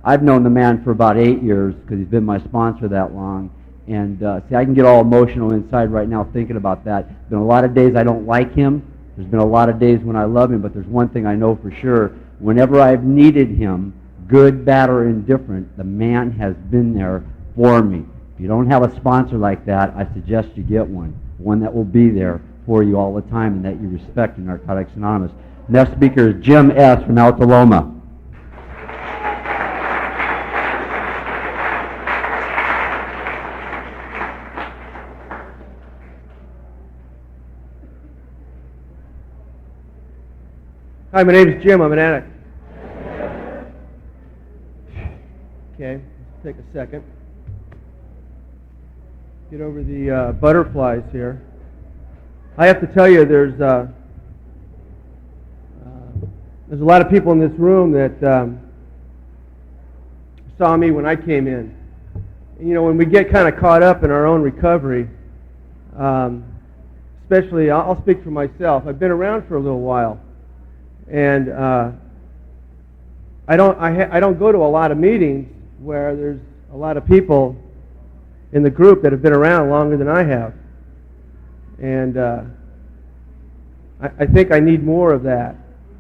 I've known the man for about 8 years because he's been my sponsor that long. And see, I can get all emotional inside right now thinking about that. There's been a lot of days I don't like him. There's been a lot of days when I love him, but there's one thing I know for sure. Whenever I've needed him, good, bad, or indifferent, the man has been there for me. If you don't have a sponsor like that, I suggest you get one that will be there for you all the time and that you respect in Narcotics Anonymous. Next speaker is Jim S. from Alta Loma. Hi, my name is Jim. I'm an addict. Okay, take a second. Get over the butterflies here. I have to tell you, there's a lot of people in this room that saw me when I came in. And, you know, when we get kind of caught up in our own recovery, especially, I'll speak for myself. I've been around for a little while. And I don't go to a lot of meetings where there's a lot of people in the group that have been around longer than I have. And I think I need more of that.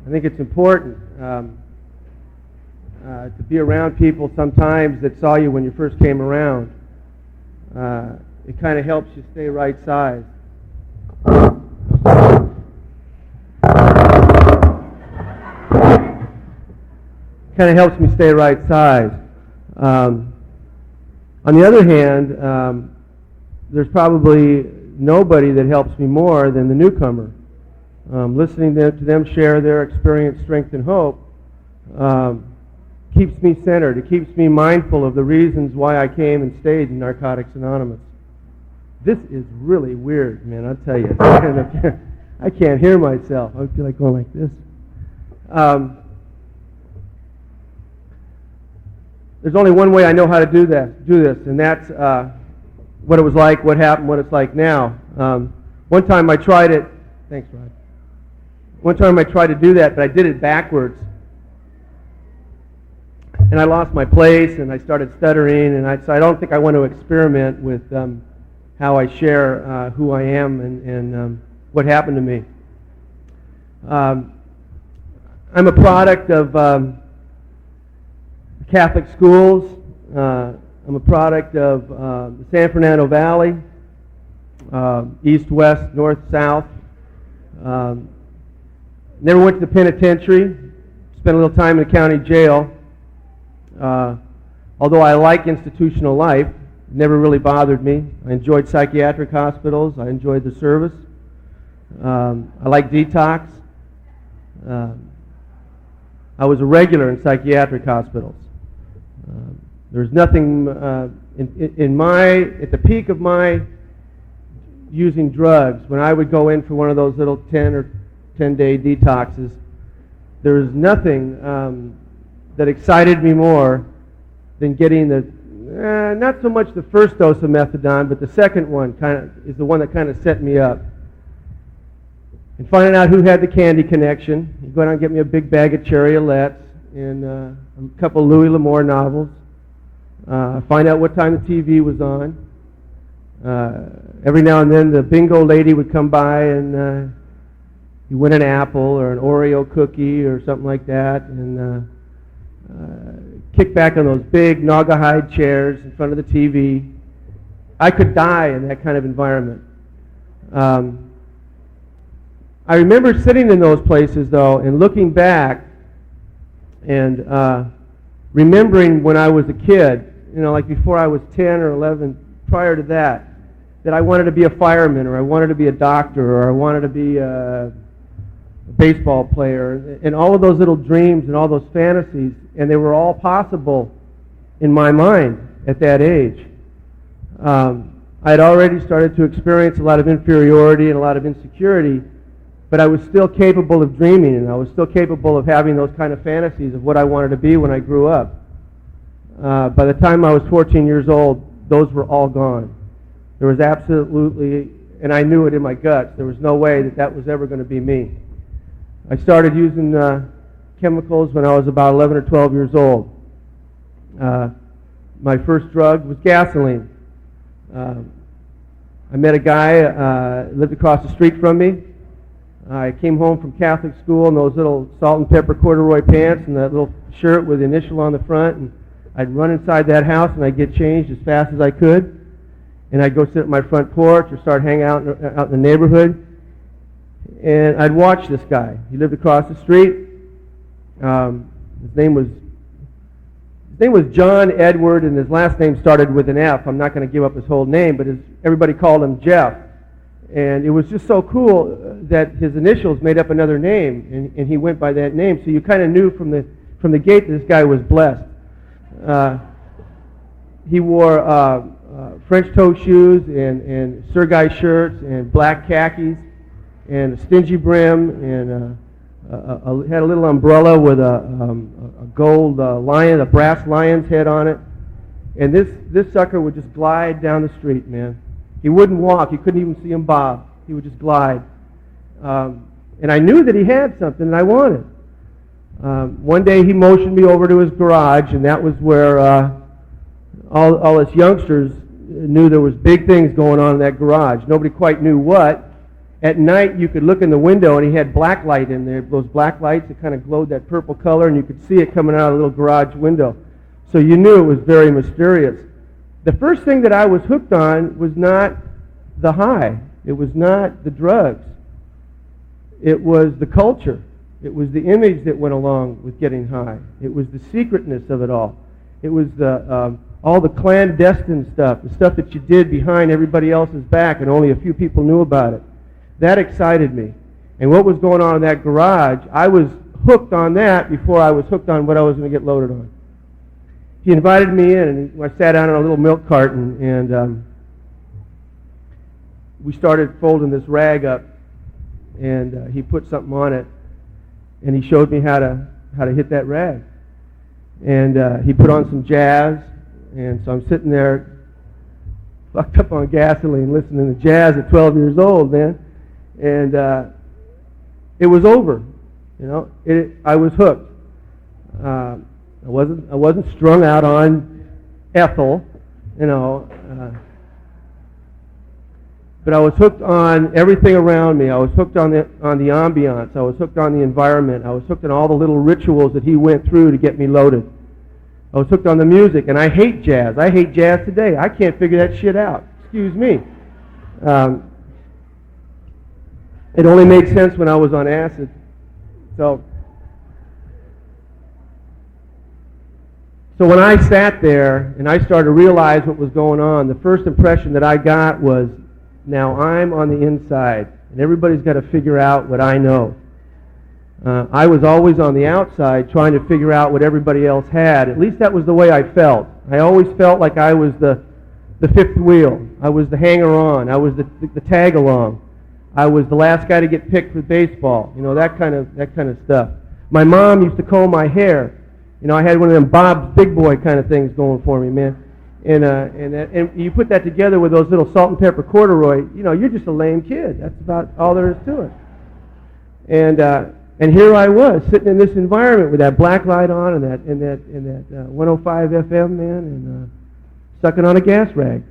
I think it's important to be around people sometimes that saw you when you first came around. It kind of helps you stay right size. Kind of helps me stay right size. On the other hand, there's probably nobody that helps me more than the newcomer. Listening to them share their experience, strength, and hope keeps me centered. It keeps me mindful of the reasons why I came and stayed in Narcotics Anonymous. This is really weird, man, I'll tell you. I can't hear myself. I feel like going like this. There's only one way I know how to do this, and that's what it was like, what happened, what it's like now. One time I tried it. Thanks, Rod. One time I tried to do that, but I did it backwards. And I lost my place, and I started stuttering, and so I don't think I want to experiment with how I share who I am and what happened to me. I'm a product of Catholic schools. I'm a product of the San Fernando Valley, east, west, north, south. Never went to the penitentiary. Spent a little time in the county jail. Although I like institutional life, it never really bothered me. I enjoyed psychiatric hospitals. I enjoyed the service. I like detox. I was a regular in psychiatric hospitals. There's nothing at the peak of my using drugs, when I would go in for one of those little 10-day detoxes, there was nothing that excited me more than getting not so much the first dose of methadone, but the second one is the one that kind of set me up. And finding out who had the candy connection. You go down and get me a big bag of Cherry-Alettes and a couple of Louis L'Amour novels. Find out what time the TV was on. Every now and then the bingo lady would come by and you win an apple or an Oreo cookie or something like that, and kick back on those big Naugahyde chairs in front of the TV. I could die in that kind of environment. I remember sitting in those places, though, and looking back and remembering when I was a kid, you know, like before I was 10 or 11, prior to that I wanted to be a fireman, or I wanted to be a doctor, or I wanted to be a baseball player, and all of those little dreams and all those fantasies, and they were all possible in my mind at that age. I had already started to experience a lot of inferiority and a lot of insecurity, but I was still capable of dreaming, and I was still capable of having those kind of fantasies of what I wanted to be when I grew up. By the time I was 14 years old, those were all gone. There was absolutely, and I knew it in my guts, there was no way that was ever going to be me. I started using chemicals when I was about 11 or 12 years old. My first drug was gasoline. I met a guy lived across the street from me. I came home from Catholic school in those little salt and pepper corduroy pants and that little shirt with the initial on the front, and I'd run inside that house and I'd get changed as fast as I could, and I'd go sit at my front porch or start hanging out in the neighborhood, and I'd watch this guy. He lived across the street. His name was John Edward, and his last name started with an F. I'm not going to give up his whole name, but everybody called him Jeff. And it was just so cool that his initials made up another name, and he went by that name. So you kind of knew from the gate that this guy was blessed. He wore French toe shoes and Sergei shirts and black khakis and a stingy brim and had a little umbrella with a gold lion, a brass lion's head on it. And this sucker would just glide down the street, man. He wouldn't walk. You couldn't even see him bob. He would just glide. And I knew that he had something that I wanted. One day he motioned me over to his garage, and that was where all us youngsters knew there was big things going on in that garage. Nobody quite knew what. At night you could look in the window, and he had black light in there, those black lights that kind of glowed that purple color, and you could see it coming out of the little garage window. So you knew it was very mysterious. The first thing that I was hooked on was not the high. It was not the drugs. It was the culture. It was the image that went along with getting high. It was the secretness of it all. It was all the clandestine stuff, the stuff that you did behind everybody else's back and only a few people knew about it. That excited me. And what was going on in that garage, I was hooked on that before I was hooked on what I was going to get loaded on. He invited me in, and I sat down in a little milk carton, and we started folding this rag up, and he put something on it, and he showed me how to hit that rag. And he put on some jazz, and so I'm sitting there fucked up on gasoline listening to jazz at 12 years old, man. And it was over, you know. I was hooked. I wasn't strung out on Ethel, you know. But I was hooked on everything around me. I was hooked on the ambiance. I was hooked on the environment. I was hooked on all the little rituals that he went through to get me loaded. I was hooked on the music, and I hate jazz. I hate jazz today. I can't figure that shit out. Excuse me. It only made sense when I was on acid. So when I sat there and I started to realize what was going on, the first impression that I got was, now I'm on the inside, and everybody's got to figure out what I know. I was always on the outside trying to figure out what everybody else had. At least that was the way I felt. I always felt like I was the fifth wheel. I was the hanger-on. I was the tag-along. I was the last guy to get picked for baseball. You know, that kind of stuff. My mom used to comb my hair. You know, I had one of them Bob's Big Boy kind of things going for me, man. And you put that together with those little salt and pepper corduroy, you know, you're just a lame kid. That's about all there is to it. And here I was sitting in this environment with that black light on and that 105 FM, man, and sucking on a gas rag.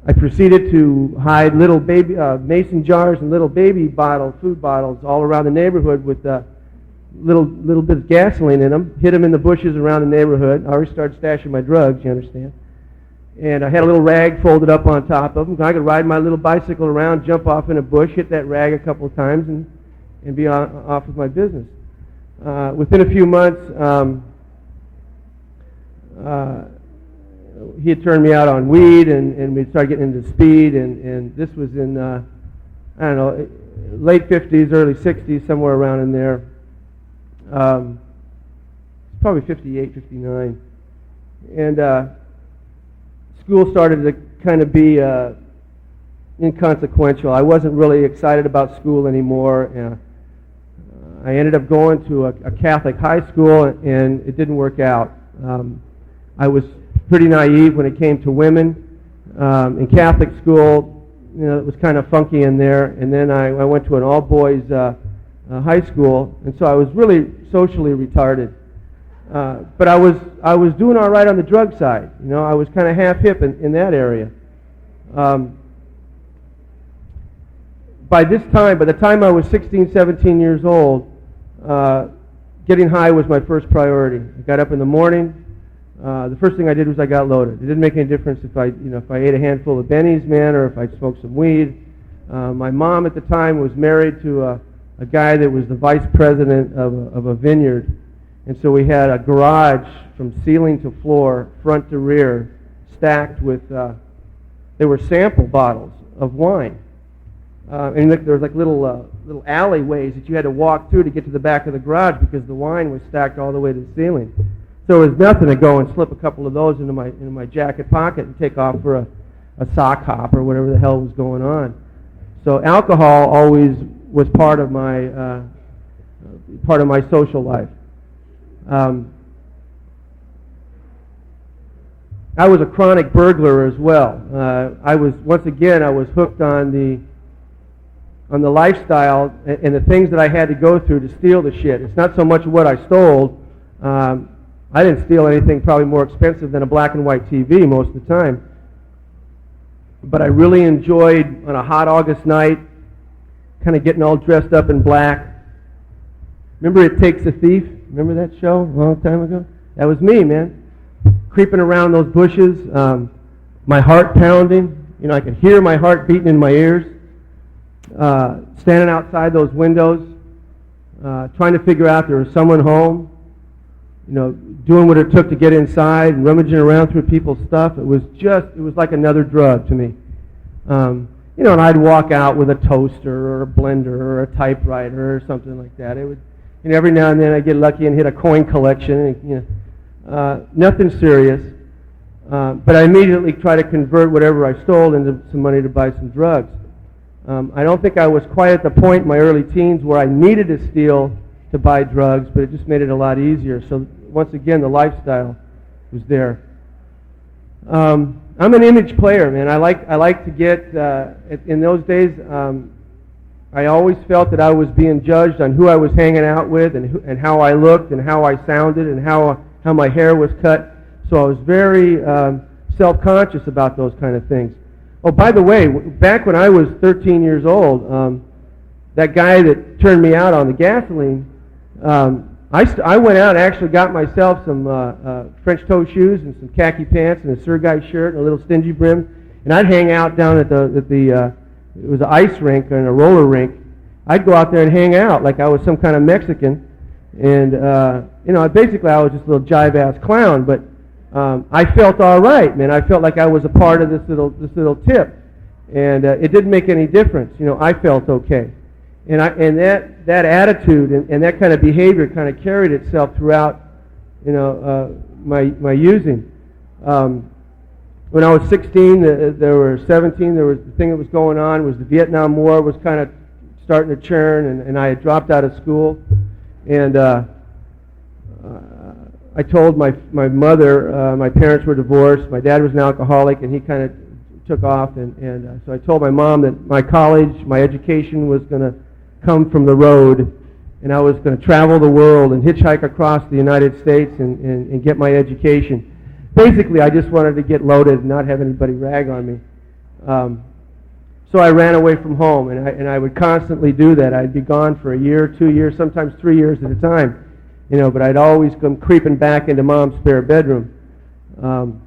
I proceeded to hide little baby mason jars and little baby food bottles all around the neighborhood with little bit of gasoline in them, hid them in the bushes around the neighborhood. I already started stashing my drugs, you understand. And I had a little rag folded up on top of them. I could ride my little bicycle around, jump off in a bush, hit that rag a couple of times, and be off with my business. Within a few months, he had turned me out on weed, and we started getting into speed, and this was in, I don't know, late 50s, early 60s, somewhere around in there. Probably 58, 59. And school started to kind of be inconsequential. I wasn't really excited about school anymore. I ended up going to a Catholic high school, and it didn't work out. I was pretty naive when it came to women. In Catholic school, you know, it was kind of funky in there. And then I went to an all-boys high school, and so I was really socially retarded. But I was doing all right on the drug side. You know, I was kind of half hip in that area. By the time I was 16, 17 years old, getting high was my first priority. I got up in the morning. The first thing I did was I got loaded. It didn't make any difference if I ate a handful of bennies, man, or if I smoked some weed. My mom at the time was married to a guy that was the vice president of a vineyard. And so we had a garage from ceiling to floor, front to rear, stacked with, they were sample bottles of wine. And there was like little alleyways that you had to walk through to get to the back of the garage because the wine was stacked all the way to the ceiling. So it was nothing to go and slip a couple of those into my jacket pocket and take off for a sock hop or whatever the hell was going on. So alcohol always was part of my social life. I was a chronic burglar as well. I was hooked on the lifestyle and the things that I had to go through to steal the shit. It's not so much what I stole. I didn't steal anything probably more expensive than a black and white TV most of the time. But I really enjoyed, on a hot August night, kind of getting all dressed up in black. Remember It Takes a Thief? Remember that show a long time ago? That was me, man. Creeping around those bushes, my heart pounding. You know, I could hear my heart beating in my ears. Standing outside those windows, trying to figure out there was someone home. You know, doing what it took to get inside and rummaging around through people's stuff. It was like another drug to me. You know, and I'd walk out with a toaster or a blender or a typewriter or something like that. It would, you know, every now and then I'd get lucky and hit a coin collection. And, you know, nothing serious. But I immediately try to convert whatever I stole into some money to buy some drugs. I don't think I was quite at the point in my early teens where I needed to steal to buy drugs, but it just made it a lot easier. So once again, the lifestyle was there. I'm an image player, man. I like to get, in those days, I always felt that I was being judged on who I was hanging out with and how I looked and how I sounded and how my hair was cut. So I was very self-conscious about those kind of things. Oh, by the way, back when I was 13 years old, that guy that turned me out on the gasoline, I went out and actually got myself some French toe shoes and some khaki pants and a Sir Guy shirt and a little stingy brim, and I'd hang out down at the it was an ice rink and a roller rink. I'd go out there and hang out like I was some kind of Mexican, and you know, basically I was just a little jive-ass clown, but I felt all right, man. I felt like I was a part of this little tip, and it didn't make any difference. You know, I felt okay, and that attitude and that kind of behavior kind of carried itself throughout, you know, my using. When I was 16, there were 17. There was the thing that was going on was the Vietnam War was kind of starting to churn, and I had dropped out of school, and I told my mother, my parents were divorced, my dad was an alcoholic, and he kind of took off, and so I told my mom that my college, my education was going to come from the road, and I was going to travel the world and hitchhike across the United States and get my education. Basically, I just wanted to get loaded and not have anybody rag on me. So I ran away from home, and I would constantly do that. I'd be gone for a year, 2 years, sometimes 3 years at a time. You know, but I'd always come creeping back into Mom's spare bedroom. When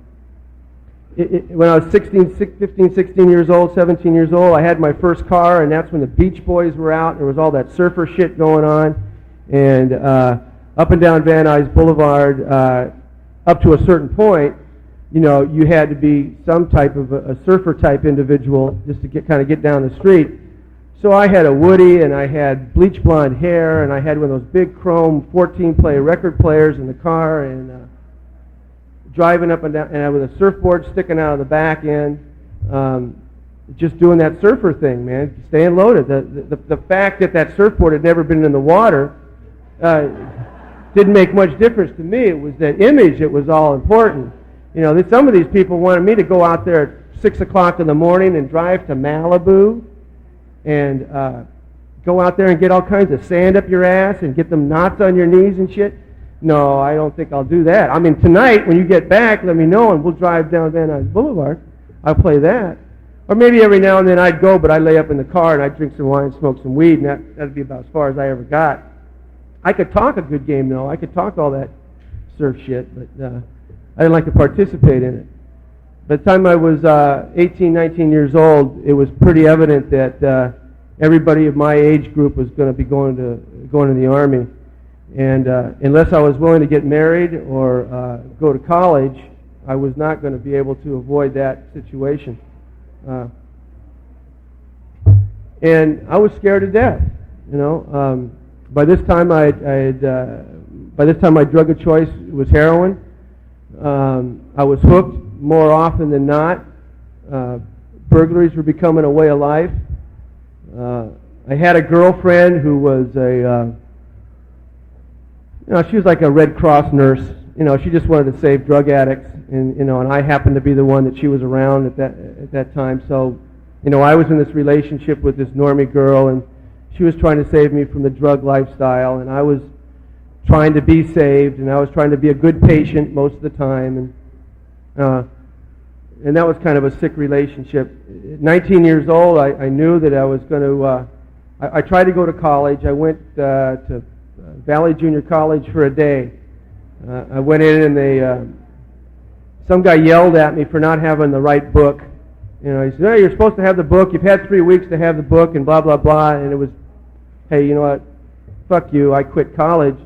I was 15, 16 years old, 17 years old, I had my first car, and that's when the Beach Boys were out. There was all that surfer shit going on. And up and down Van Nuys Boulevard, up to a certain point, you know, you had to be some type of a surfer-type individual just to kind of get down the street. So I had a Woody, and I had bleach blonde hair, and I had one of those big chrome 14-play record players in the car, and driving up and down, and with a surfboard sticking out of the back end, just doing that surfer thing, man, staying loaded. The fact that surfboard had never been in the water didn't make much difference to me. It was that image that was all important. You know, some of these people wanted me to go out there at 6 o'clock in the morning and drive to Malibu, and go out there and get all kinds of sand up your ass and get them knots on your knees and shit. No, I don't think I'll do that. I mean, tonight, when you get back, let me know, and we'll drive down Van Nuys Boulevard. I'll play that. Or maybe every now and then I'd go, but I'd lay up in the car, and I'd drink some wine, smoke some weed, and that'd be about as far as I ever got. I could talk a good game, though. I could talk all that surf shit, but I didn't like to participate in it. By the time I was 18, 19 years old, it was pretty evident that everybody of my age group was going to be going to the Army. And unless I was willing to get married or go to college, I was not going to be able to avoid that situation. And I was scared to death. You know, by this time my drug of choice was heroin. I was hooked more often than not. Burglaries were becoming a way of life. I had a girlfriend who was she was like a Red Cross nurse. You know, she just wanted to save drug addicts, and I happened to be the one that she was around at that time. So, I was in this relationship with this normie girl, and she was trying to save me from the drug lifestyle, and I was trying to be saved, and I was trying to be a good patient most of the time, and that was kind of a sick relationship. At 19 years old, I knew that I was going to. I tried to go to college. I went to Valley Junior College for a day. I went in, and some guy yelled at me for not having the right book. He said, "Oh, you're supposed to have the book. You've had 3 weeks to have the book," and blah blah blah. And it was, hey, you know what? Fuck you. I quit college.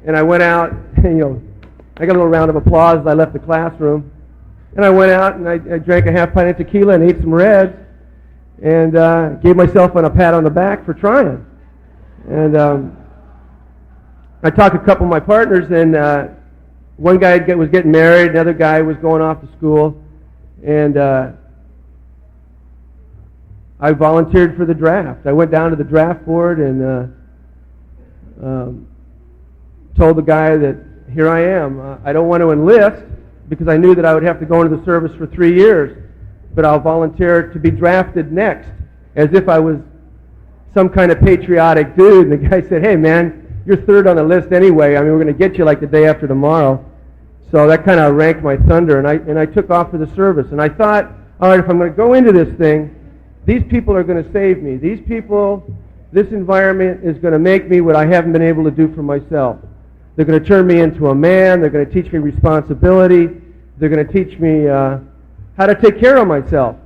And I went out. And, I got a little round of applause as I left the classroom. And I went out and I drank a half pint of tequila and ate some Reds, and gave myself a pat on the back for trying. And I talked to a couple of my partners, and one guy was getting married, another guy was going off to school, and I volunteered for the draft. I went down to the draft board and told the guy that here I am. I don't want to enlist because I knew that I would have to go into the service for 3 years, but I'll volunteer to be drafted next, as if I was some kind of patriotic dude. And the guy said, "Hey man, you're third on the list anyway. I mean, we're going to get you like the day after tomorrow." So that kind of ranked my thunder, and I took off for the service. And I thought, all right, if I'm going to go into this thing, these people are going to save me. These people, this environment is going to make me what I haven't been able to do for myself. They're going to turn me into a man. They're going to teach me responsibility. They're going to teach me how to take care of myself.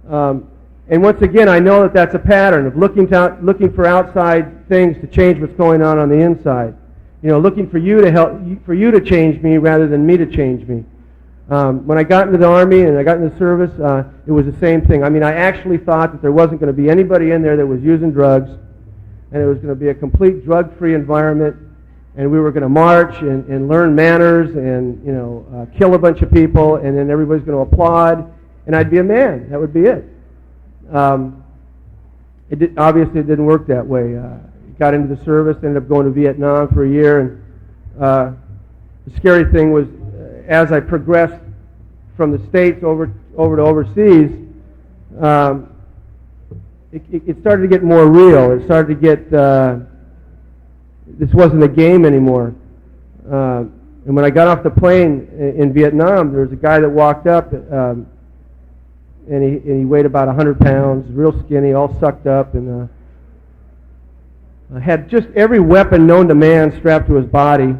And once again, I know that that's a pattern of looking for outside things to change what's going on the inside. Looking for you to help, for you to change me rather than me to change me. When I got into the Army and I got into the service, it was the same thing. I mean, I actually thought that there wasn't going to be anybody in there that was using drugs, and it was going to be a complete drug-free environment, and we were going to march and learn manners and, kill a bunch of people, and then everybody's going to applaud, and I'd be a man. That would be it. Obviously, it didn't work that way. Got into the service, ended up going to Vietnam for a year, and the scary thing was, as I progressed from the States over to overseas, it started to get more real. It started to get, this wasn't a game anymore. And when I got off the plane in Vietnam, there was a guy that walked up, and he weighed about 100 pounds, real skinny, all sucked up, and had just every weapon known to man strapped to his body.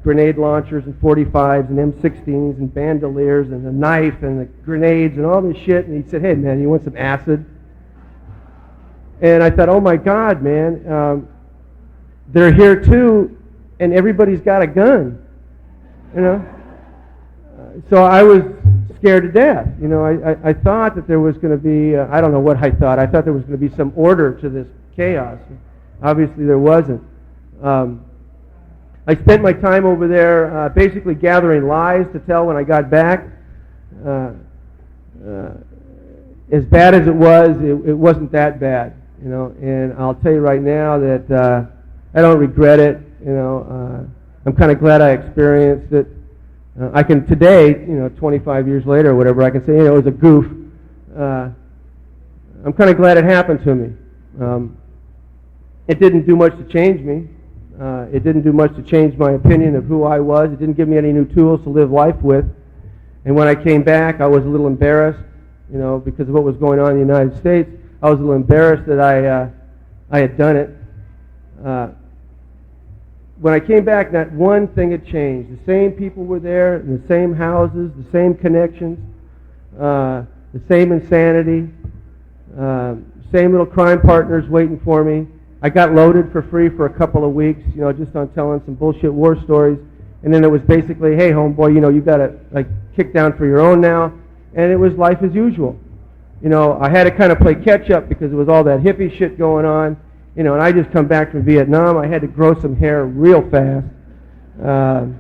Grenade launchers and 45s and M16s and bandoliers and a knife and the grenades and all this shit. And he said, "Hey man, you want some acid?" And I thought, oh my God, man, they're here too, and everybody's got a gun, So I was scared to death. I thought that there was going to be, I don't know what I thought. I thought there was going to be some order to this chaos. Obviously there wasn't. I spent my time over there basically gathering lies to tell when I got back. As bad as it was, it wasn't that bad, And I'll tell you right now that I don't regret it. I'm kind of glad I experienced it. I can today, 25 years later or whatever, I can say, it was a goof. I'm kind of glad it happened to me. It didn't do much to change me. It didn't do much to change my opinion of who I was. It didn't give me any new tools to live life with. And when I came back, I was a little embarrassed, because of what was going on in the United States. I was a little embarrassed that I had done it. When I came back, not one thing had changed. The same people were there, in the same houses, the same connections, the same insanity, same little crime partners waiting for me. I got loaded for free for a couple of weeks, just on telling some bullshit war stories. And then it was basically, hey, homeboy, you got to kick down for your own now. And it was life as usual. I had to kind of play catch up because it was all that hippie shit going on. And I just come back from Vietnam. I had to grow some hair real fast. And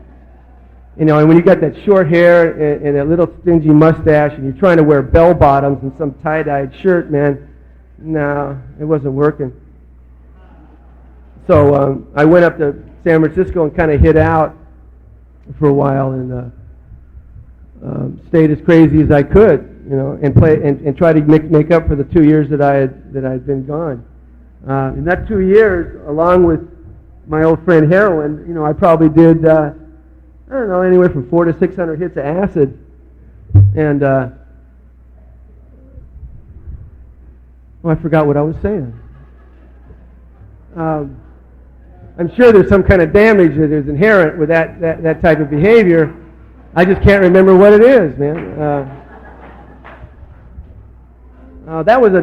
when you got that short hair and that little stingy mustache and you're trying to wear bell bottoms and some tie-dyed shirt, man, no, it wasn't working. So I went up to San Francisco and kind of hid out for a while and stayed as crazy as I could, and play and try to make up for the 2 years that I had been gone. In that 2 years, along with my old friend heroin, I probably did anywhere from 400 to 600 hits of acid, and I forgot what I was saying. I'm sure there's some kind of damage that is inherent with that type of behavior. I just can't remember what it is, man. That was a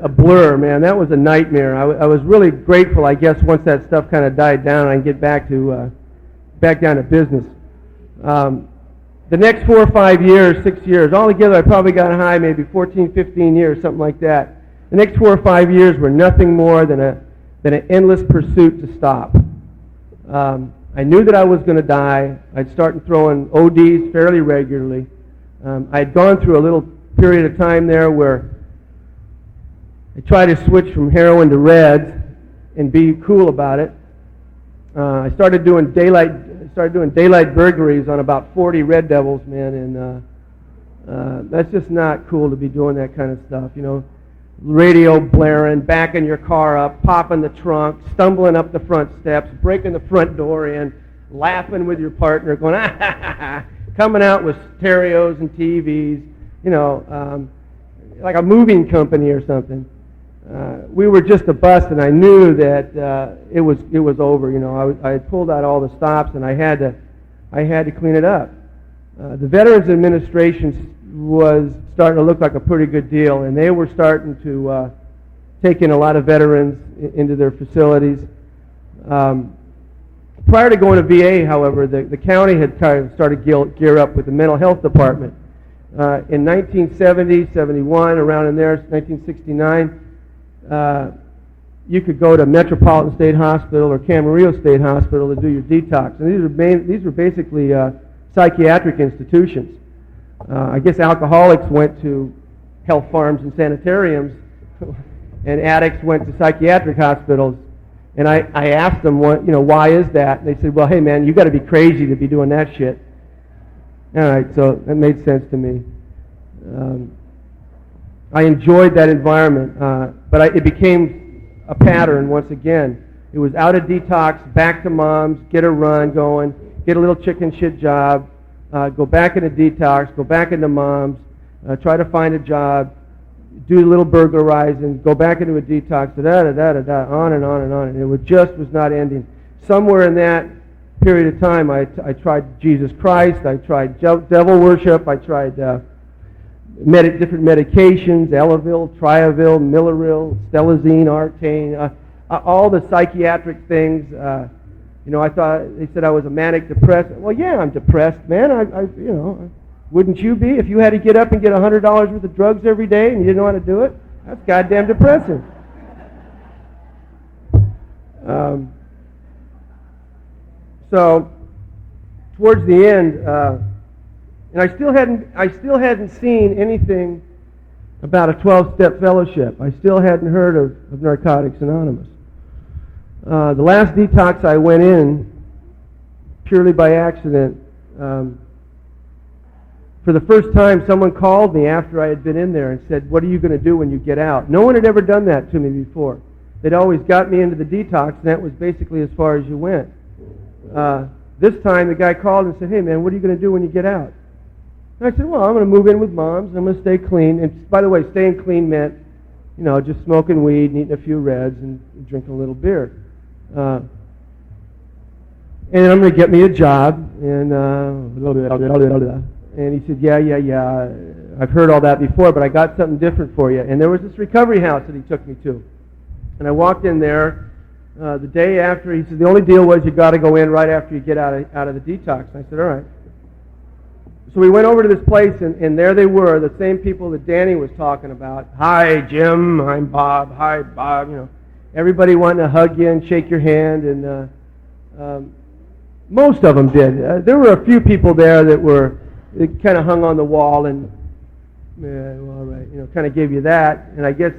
blur, man. That was a nightmare. I was really grateful, I guess, once that stuff kind of died down, I can get back down to business. The next 4 or 5 years, 6 years, altogether, I probably got high maybe 14, 15 years, something like that. The next 4 or 5 years were nothing more than an endless pursuit to stop. I knew that I was going to die. I'd started throwing ODs fairly regularly. I'd gone through a little period of time there where I tried to switch from heroin to reds and be cool about it. I started doing daylight burglaries on about 40 Red Devils, man, and that's just not cool to be doing that kind of stuff, Radio blaring, backing your car up, popping the trunk, stumbling up the front steps, breaking the front door in, laughing with your partner, going, ah, ha, ha, ha, coming out with stereos and TVs, like a moving company or something. We were just a bust, and I knew that it was over. I had pulled out all the stops, and I had to clean it up. The Veterans Administration was starting to look like a pretty good deal, and they were starting to take in a lot of veterans into their facilities. Prior to going to VA, however, the county had kind of started gear up with the mental health department. In 1970, 71, around in there, 1969, you could go to Metropolitan State Hospital or Camarillo State Hospital to do your detox. And these were basically psychiatric institutions. I guess alcoholics went to health farms and sanitariums, and addicts went to psychiatric hospitals. And I asked them, why is that? And they said, well, hey, man, you got to be crazy to be doing that shit. All right, so that made sense to me. I enjoyed that environment, but it became a pattern once again. It was out of detox, back to mom's, get a run going, get a little chicken shit job, go back into detox, go back into mom's, try to find a job, do a little burglarizing, go back into a detox, on and on and on. And it was not ending. Somewhere in that period of time, I tried Jesus Christ, I tried devil worship, I tried different medications, Elavil, Triavil, Milleril, Stelazine, Artane, all the psychiatric things. I thought they said I was a manic depressed. Well, yeah, I'm depressed, man. Wouldn't you be if you had to get up and get $100 worth of drugs every day and you didn't know how to do it? That's goddamn depressing. So towards the end, and I still hadn't seen anything about a 12-step fellowship. I still hadn't heard of Narcotics Anonymous. The last detox I went in, purely by accident, for the first time someone called me after I had been in there and said, what are you going to do when you get out? No one had ever done that to me before. they'd always got me into the detox, and that was basically as far as you went. This time, the guy called and said, "Hey, man, what are you going to do when you get out?" And I said, "Well, I'm going to move in with Mom's, and I'm going to stay clean." And by the way, staying clean meant, just smoking weed and eating a few Reds and drinking a little beer. And I'm going to get me a job. And he said, yeah, I've heard all that before, but I got something different for you. And there was this recovery house that he took me to. And I walked in there the day after. He said, the only deal was you got to go in right after you get out of the detox. And I said, all right. So we went over to this place, and there they were, the same people that Danny was talking about. Hi, Jim. I'm Bob. Hi, Bob. Everybody wanting to hug you and shake your hand, and most of them did. There were a few people there that kind of hung on the wall and, all right, kind of gave you that. And I guess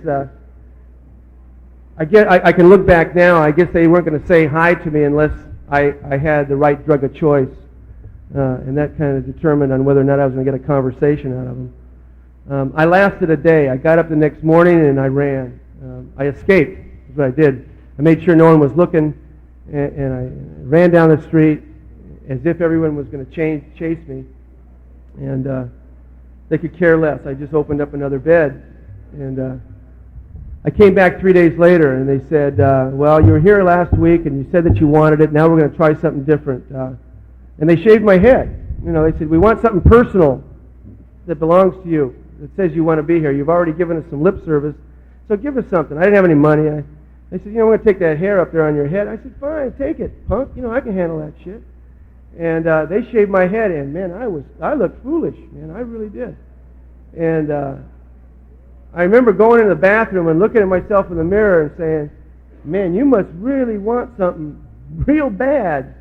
I can look back now. I guess they weren't going to say hi to me unless I had the right drug of choice. And that kind of determined on whether or not I was going to get a conversation out of them. I lasted a day. I got up the next morning and I ran. I escaped. That's what I did. I made sure no one was looking, and I ran down the street as if everyone was going to chase me. And they could care less. I just opened up another bed. And I came back 3 days later, and they said, well, you were here last week, and you said that you wanted it. Now we're going to try something different. And they shaved my head. They said, we want something personal that belongs to you, that says you want to be here. You've already given us some lip service, so give us something. I didn't have any money. They said, I'm going to take that hair up there on your head. I said, fine, take it, punk. I can handle that shit. And they shaved my head, and man, I looked foolish, man. I really did. And I remember going into the bathroom and looking at myself in the mirror and saying, man, you must really want something real bad,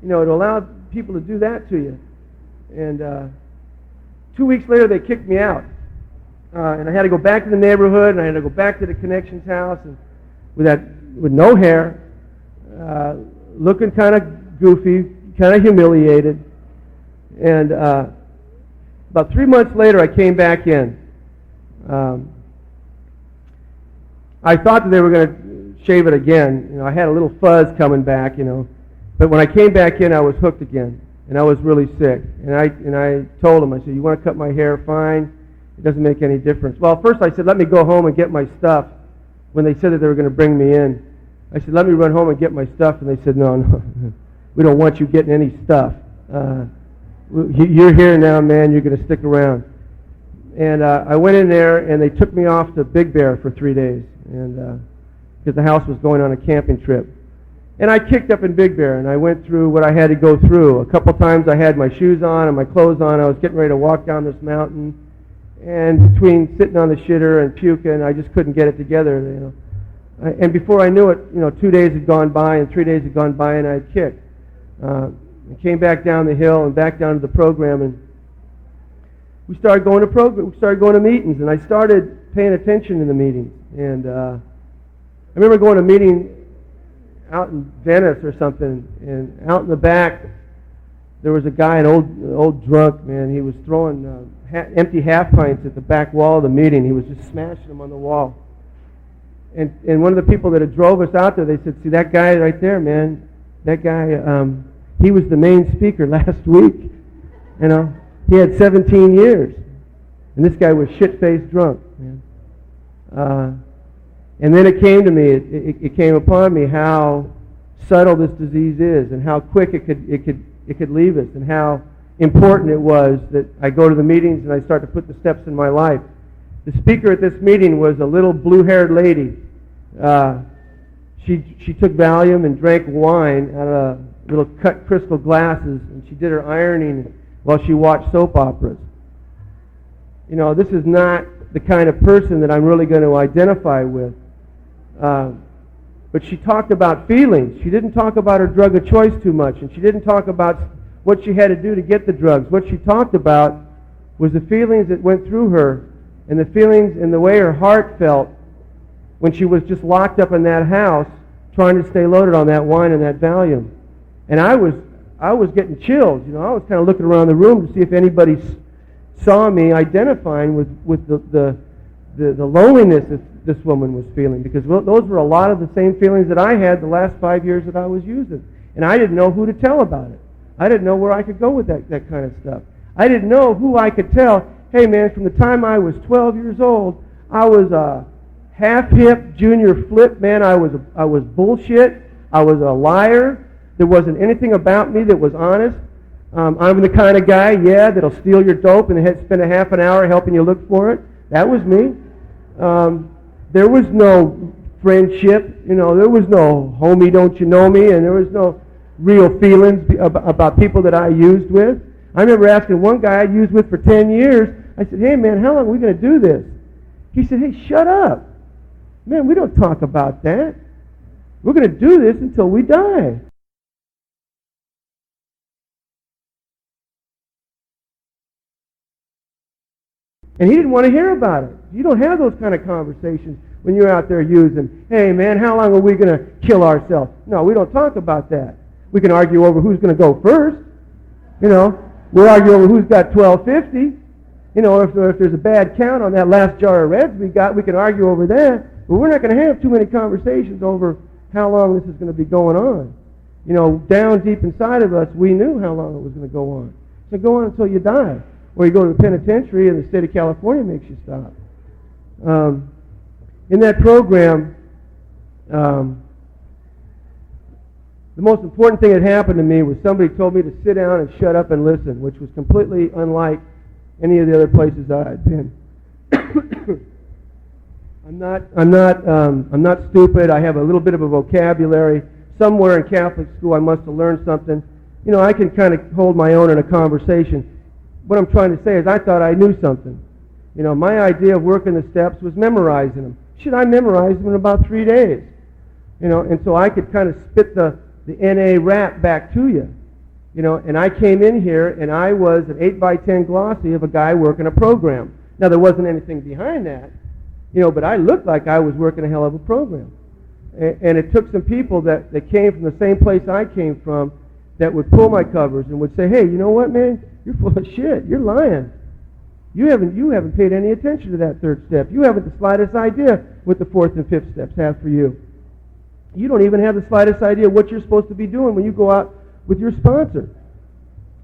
to allow people to do that to you. And 2 weeks later, they kicked me out. And I had to go back to the neighborhood, and I had to go back to the Connections house, and with no hair, looking kind of goofy, kind of humiliated. And about 3 months later, I came back in. I thought that they were going to shave it again. I had a little fuzz coming back, But when I came back in, I was hooked again, and I was really sick. And I told them, I said, you want to cut my hair? Fine. It doesn't make any difference. Well, first I said, let me go home and get my stuff. When they said that they were going to bring me in, I said, let me run home and get my stuff. And they said, no, we don't want you getting any stuff. You're here now, man. You're going to stick around. And I went in there, and they took me off to Big Bear for 3 days, and because the house was going on a camping trip. And I kicked up in Big Bear, and I went through what I had to go through. A couple times I had my shoes on and my clothes on. I was getting ready to walk down this mountain, and between sitting on the shitter and puking, I just couldn't get it together. And before I knew it, 2 days had gone by, and 3 days had gone by, and I had kicked. I came back down the hill and back down to the program, and we started going to meetings, and I started paying attention in the meetings. And I remember going to a meeting out in Venice or something, and out in the back there was a guy, an old drunk, man. He was throwing empty half pints at the back wall of the meeting. He was just smashing them on the wall. And one of the people that had drove us out there, they said, see that guy right there, man, that guy, he was the main speaker last week. He had 17 years. And this guy was shit-faced drunk, man. And then it came to me, it came upon me how subtle this disease is, and how quick it could leave us, and how important it was that I go to the meetings and I start to put the steps in my life. The speaker at this meeting was a little blue-haired lady. She took Valium and drank wine out of little cut crystal glasses, and she did her ironing while she watched soap operas. This is not the kind of person that I'm really going to identify with. But she talked about feelings. She didn't talk about her drug of choice too much, and she didn't talk about what she had to do to get the drugs. What she talked about was the feelings that went through her, and the feelings and the way her heart felt when she was just locked up in that house trying to stay loaded on that wine and that Valium. And I was getting chills. I was kind of looking around the room to see if anybody saw me identifying with the loneliness this woman was feeling, because those were a lot of the same feelings that I had the last 5 years that I was using. And I didn't know who to tell about it. I didn't know where I could go with that kind of stuff. I didn't know who I could tell, hey man, from the time I was 12 years old, I was a half-hip junior flip, man. I was bullshit. I was a liar. There wasn't anything about me that was honest. I'm the kind of guy, that'll steal your dope and spend a half an hour helping you look for it. That was me. There was no friendship, there was no homie, don't you know me, and there was no real feelings about people that I used with. I remember asking one guy I used with for 10 years, I said, hey man, how long are we going to do this? He said, hey, shut up. Man, we don't talk about that. We're going to do this until we die. And he didn't want to hear about it. You don't have those kind of conversations when you're out there using, hey man, how long are we going to kill ourselves? No, we don't talk about that. We can argue over who's going to go first. We'll argue over who's got 1250. If there's a bad count on that last jar of Reds we can argue over that. But we're not going to have too many conversations over how long this is going to be going on. Down deep inside of us, we knew how long it was going to go on. It's going to go on until you die. Or you go to the penitentiary and the state of California makes you stop. In that program, the most important thing that happened to me was somebody told me to sit down and shut up and listen, which was completely unlike any of the other places that I'd been. I'm not stupid. I have a little bit of a vocabulary. Somewhere in Catholic school I must have learned something. I can kind of hold my own in a conversation. What I'm trying to say is I thought I knew something. My idea of working the steps was memorizing them. Shit, I memorized them in about 3 days. And so I could kind of spit the NA rap back to you. And I came in here and I was an 8x10 glossy of a guy working a program. Now there wasn't anything behind that, but I looked like I was working a hell of a program. And it took some people that came from the same place I came from that would pull my covers and would say, hey, you know what, man? You're full of shit. You're lying. You haven't paid any attention to that third step. You haven't the slightest idea what the fourth and fifth steps have for you. You don't even have the slightest idea what you're supposed to be doing when you go out with your sponsor.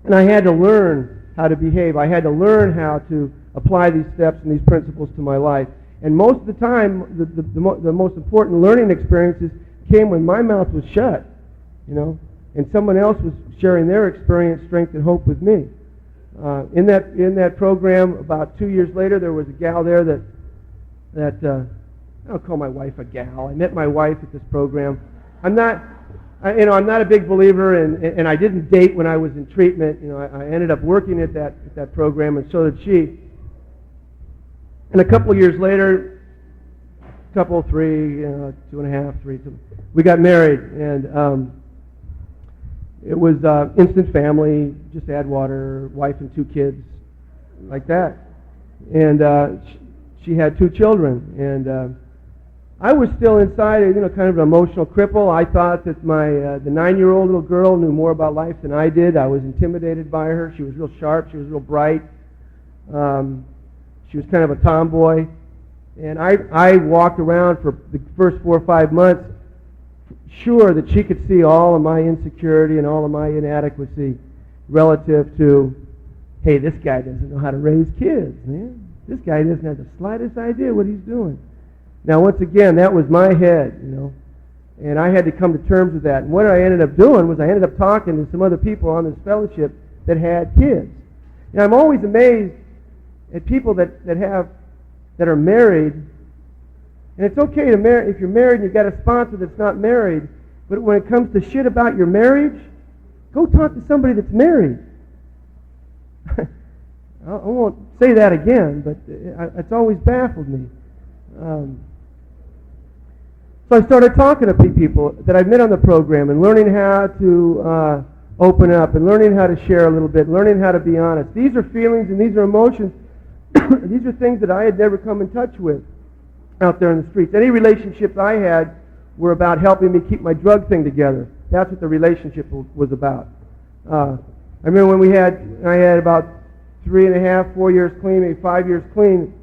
And I had to learn how to behave. I had to learn how to apply these steps and these principles to my life. And most of the time, the most important learning experiences came when my mouth was shut, and someone else was sharing their experience, strength, and hope with me. In that program, about 2 years later, there was a gal there that I don't call my wife a gal. I met my wife at this program. I'm not a big believer, and I didn't date when I was in treatment. I ended up working at that program, and so did she. And a couple of years later, three, 2.5, 3, we got married, and it was instant family, just add water, wife and 2 kids, like that. And she had 2 children, and I was still inside, kind of an emotional cripple. I thought that the 9-year-old little girl knew more about life than I did. I was intimidated by her. She was real sharp. She was real bright. She was kind of a tomboy. And I walked around for the first 4 or 5 months sure that she could see all of my insecurity and all of my inadequacy relative to, hey, this guy doesn't know how to raise kids, man. This guy doesn't have the slightest idea what he's doing. Now, once again, that was my head, and I had to come to terms with that. And what I ended up doing was I ended up talking to some other people on this fellowship that had kids. And I'm always amazed at people that are married. And it's okay to marry if you're married and you've got a sponsor that's not married. But when it comes to shit about your marriage, go talk to somebody that's married. I won't say that again, but it's always baffled me. So I started talking to people that I've met on the program and learning how to open up and learning how to share a little bit, learning how to be honest. These are feelings and these are emotions. These are things that I had never come in touch with out there in the streets. Any relationships I had were about helping me keep my drug thing together. That's what the relationship was about. I remember when I had about 3.5, 4 years clean, maybe 5 years clean.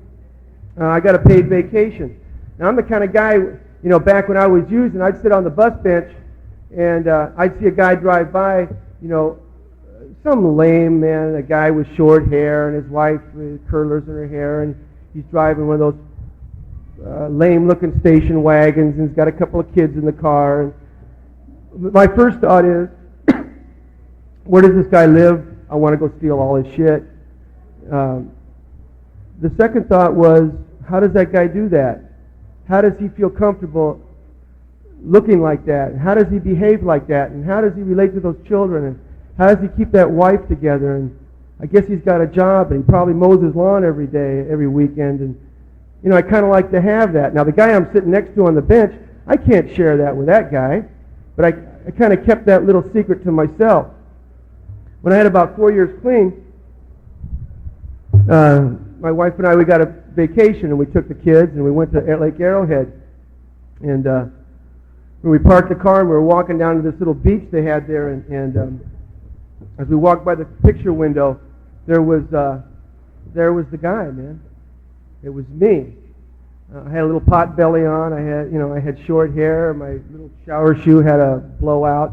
I got a paid vacation. Now, I'm the kind of guy, back when I was using, I'd sit on the bus bench, and I'd see a guy drive by, some lame man, a guy with short hair, and his wife with curlers in her hair, and he's driving one of those lame-looking station wagons, and he's got a couple of kids in the car. And my first thought is, where does this guy live? I want to go steal all his shit. The second thought was, how does that guy do that? How does he feel comfortable looking like that? How does he behave like that? And how does he relate to those children? And how does he keep that wife together? And I guess he's got a job, and he probably mows his lawn every day, every weekend. And, I kind of like to have that. Now, the guy I'm sitting next to on the bench, I can't share that with that guy. But I kind of kept that little secret to myself. When I had about 4 years clean, my wife and I, we got a vacation, and we took the kids, and we went to Lake Arrowhead. And when we parked the car, and we were walking down to this little beach they had there, and as we walked by the picture window, there was the guy, man. It was me. I had a little pot belly on. I had short hair. My little shower shoe had a blowout.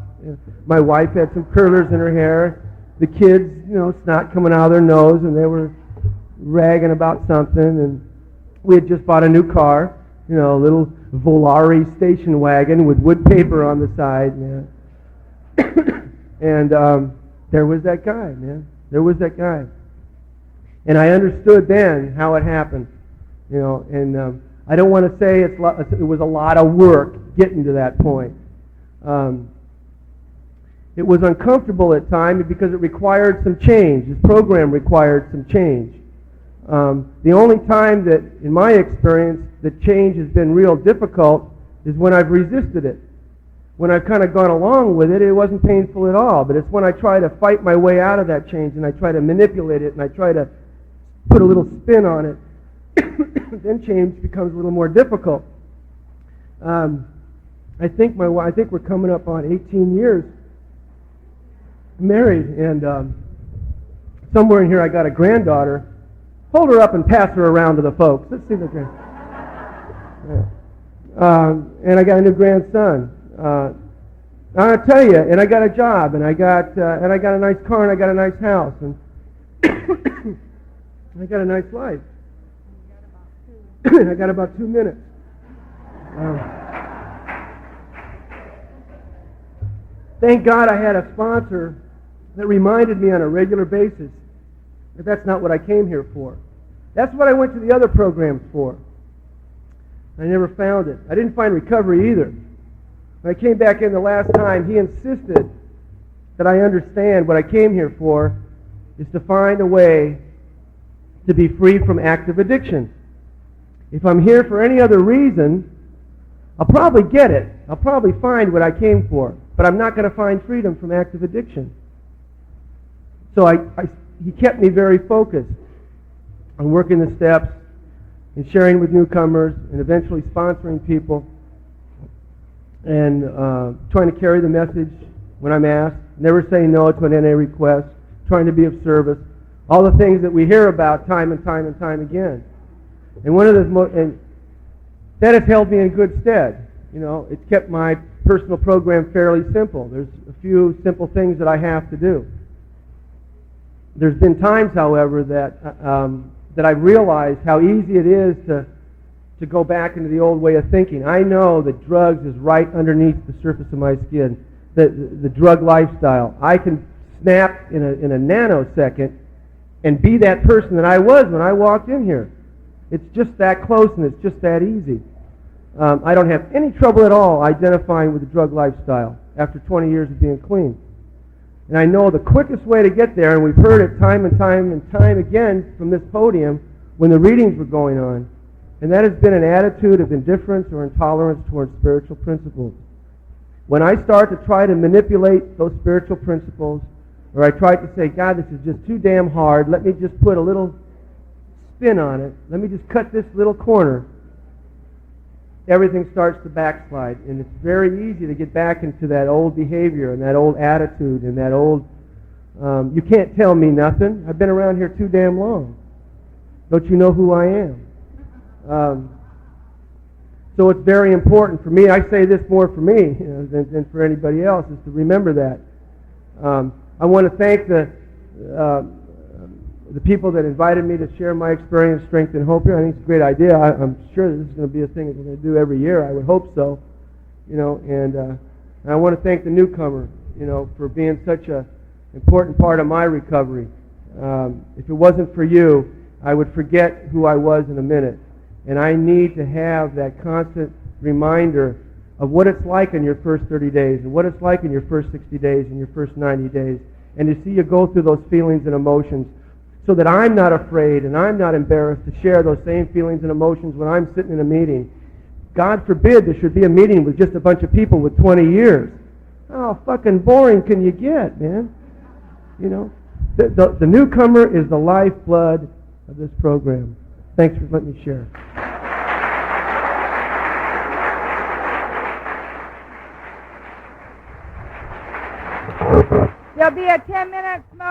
My wife had some curlers in her hair. The kids, snot coming out of their nose, and they were ragging about something. And we had just bought a new car, a little Volare station wagon with wood paper on the side. And there was that guy, man. There was that guy. And I understood then how it happened, and I don't want to say it was a lot of work getting to that point. It was uncomfortable at times because it required some change. This program required some change. The only time that, in my experience, that change has been real difficult is when I've resisted it. When I've kind of gone along with it, it wasn't painful at all. But it's when I try to fight my way out of that change, and I try to manipulate it, and I try to put a little spin on it, then change becomes a little more difficult. I think we're coming up on 18 years married, and somewhere in here I got a granddaughter. Hold her up and pass her around to the folks. Let's see the and I got a new grandson. I'll tell you, and I got a job, and I got a nice car, and I got a nice house, and I got a nice life. I got about 2 minutes. Thank God I had a sponsor that reminded me on a regular basis that that's not what I came here for. That's what I went to the other programs for. I never found it. I didn't find recovery either. When I came back in the last time, he insisted that I understand what I came here for is to find a way to be free from active addiction. If I'm here for any other reason, I'll probably get it. I'll probably find what I came for. But I'm not going to find freedom from active addiction. So he kept me very focused on working the steps and sharing with newcomers and eventually sponsoring people and trying to carry the message when I'm asked, never saying no to an NA request, trying to be of service, all the things that we hear about time and time and time again. And one of and that has held me in good stead. It's kept my personal program fairly simple. There's a few simple things that I have to do. There's been times, however, that I've realized how easy it is to go back into the old way of thinking. I know that drugs is right underneath the surface of my skin, the drug lifestyle. I can snap in a nanosecond and be that person that I was when I walked in here. It's just that close and it's just that easy. I don't have any trouble at all identifying with the drug lifestyle after 20 years of being clean. And I know the quickest way to get there, and we've heard it time and time again from this podium when the readings were going on, and that has been an attitude of indifference or intolerance towards spiritual principles. When I start to try to manipulate those spiritual principles, or I try to say, God, this is just too damn hard, let me just put a little spin on it, let me just cut this little corner, everything starts to backslide. And it's very easy to get back into that old behavior and that old attitude and that old, you can't tell me nothing. I've been around here too damn long. Don't you know who I am? So it's very important for me. I say this more for me than for anybody else, is to remember that. I want to thank the people that invited me to share my experience, strength, and hope here. I think it's a great idea. I'm sure that this is going to be a thing that we're going to do every year. I would hope so. And I want to thank the newcomer, for being such a important part of my recovery. If it wasn't for you, I would forget who I was in a minute. And I need to have that constant reminder of what it's like in your first 30 days, and what it's like in your first 60 days, and your first 90 days, and to see you go through those feelings and emotions, so that I'm not afraid and I'm not embarrassed to share those same feelings and emotions when I'm sitting in a meeting. God forbid there should be a meeting with just a bunch of people with 20 years. How fucking boring can you get, man? The newcomer is the lifeblood of this program. Thanks for letting me share. There'll be a 10-minute smoke.